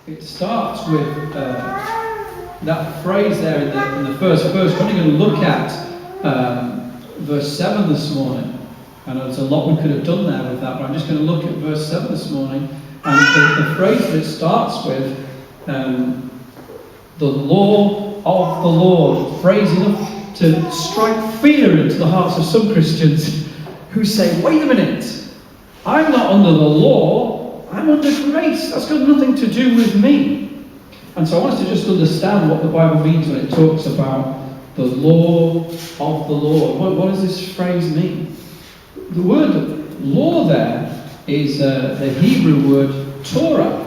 it starts with that phrase there in the first verse. We're only going to look at verse 7 this morning. I know there's a lot we could have done there with that, but I'm just going to look at verse 7 this morning. And the phrase that it starts with, the law of the Lord, phrase enough to strike fear into the hearts of some Christians who say, wait a minute, I'm not under the law, I'm under grace. That's got nothing to do with me. And so I want us to just understand what the Bible means when it talks about the law of the Lord. What does this phrase mean? The word law there is the Hebrew word Torah.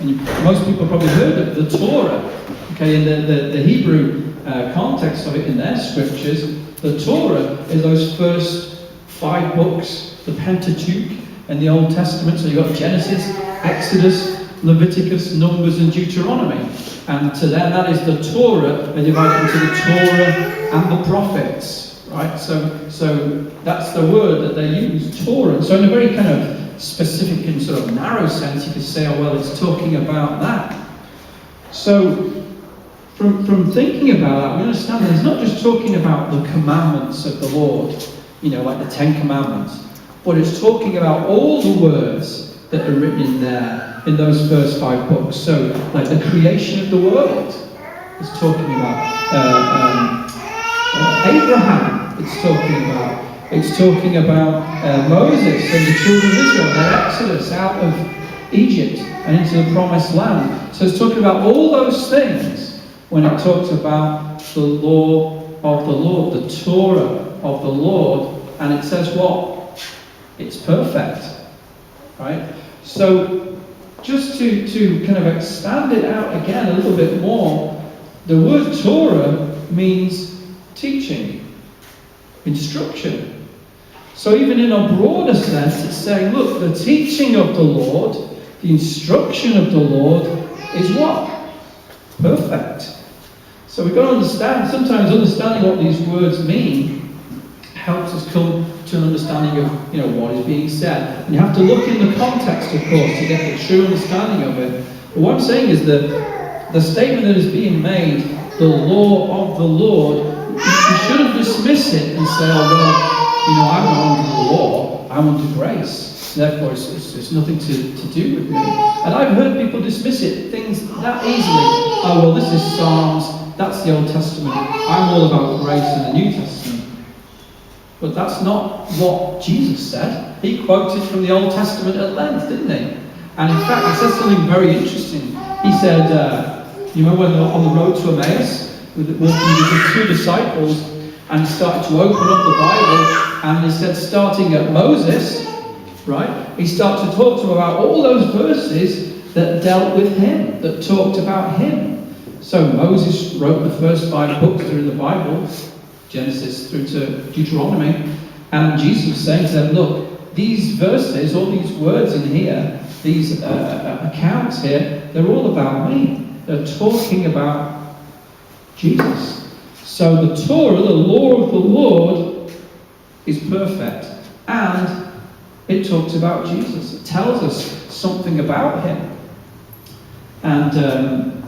And most people have probably heard of the Torah. Okay, in the Hebrew context of it in their scriptures, the Torah is those first 5 books, the Pentateuch in the Old Testament. So you've got Genesis, Exodus, Leviticus, Numbers, and Deuteronomy. And to them, that is the Torah. They divide it into the Torah and the prophets. Right? So that's the word that they use, Torah. So in a very kind of specific and sort of narrow sense, you could say, oh, well, it's talking about that. So from thinking about that, we understand that it's not just talking about the commandments of the Lord, like the 10 Commandments, but it's talking about all the words that are written in there in those first 5 books. So, like the creation of the world, it's talking about Abraham. It's talking about Moses and the children of Israel, their exodus out of Egypt and into the promised land. So it's talking about all those things when it talks about the law of the Lord, the Torah of the Lord, and it says what? It's perfect, right? So just to kind of expand it out again a little bit more, the word Torah means teaching, instruction. So even in a broader sense, it's saying, look, the teaching of the Lord, the instruction of the Lord is what? Perfect. So we've got to understand, sometimes understanding what these words mean helps us come to an understanding of what is being said. And you have to look in the context, of course, to get the true understanding of it. But what I'm saying is that the statement that is being made, the law of the Lord, you shouldn't dismiss it and say, oh, well, I'm not under the law, I'm under grace. Therefore, it's nothing to do with me. And I've heard people dismiss it, things that easily. Oh, well, this is Psalms, that's the Old Testament. I'm all about grace in the New Testament. But that's not what Jesus said. He quoted from the Old Testament at length, didn't he? And in fact, he said something very interesting. He said, you remember when they were on the road to Emmaus, walking with the 2 disciples, and he started to open up the Bible, and he said, starting at Moses, right? He started to talk to them about all those verses that dealt with him, that talked about him. So Moses wrote the first 5 books that are in the Bible, Genesis through to Deuteronomy, and Jesus was saying to them, look, these verses, all these words in here, these accounts here, they're all about me. They're talking about Jesus. So the Torah, the law of the Lord, is perfect. And it talks about Jesus. It tells us something about him. And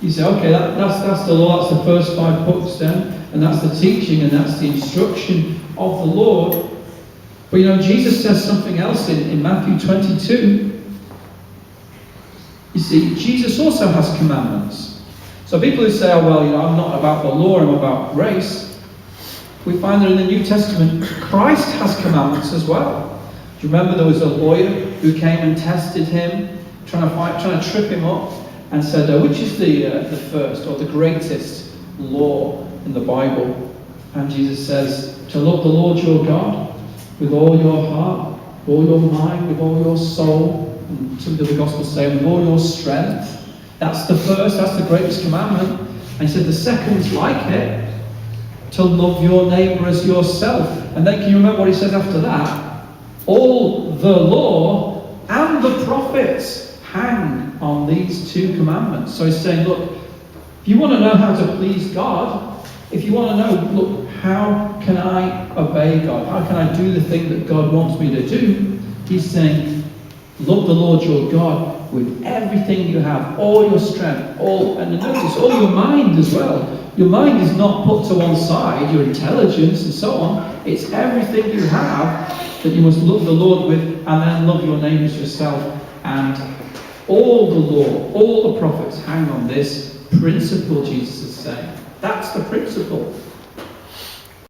you say, okay, that's the law, that's the first 5 books then, and that's the teaching, and that's the instruction of the Lord. But Jesus says something else in Matthew 22. You see, Jesus also has commandments. So people who say, oh, well, I'm not about the law, I'm about grace, we find that in the New Testament, Christ has commandments as well. Do you remember there was a lawyer who came and tested him, trying to trip him up, and said, which is the first or the greatest law in the Bible? And Jesus says, to love the Lord your God with all your heart, with all your mind, with all your soul, and some of the Gospels say with all your strength. That's the first, that's the greatest commandment. And he said the second's like it, to love your neighbour as yourself. And then can you remember what he says after that? All the law and the prophets hang on these 2 commandments. So he's saying, look, if you want to know how to please God, if you want to know, look, how can I obey God? How can I do the thing that God wants me to do? He's saying, love the Lord your God with everything you have, all your strength, and notice, all your mind as well. Your mind is not put to one side, your intelligence and so on. It's everything you have that you must love the Lord with, and then love your neighbour as yourself. And all the law, all the prophets hang on this principle Jesus is saying. That's the principle.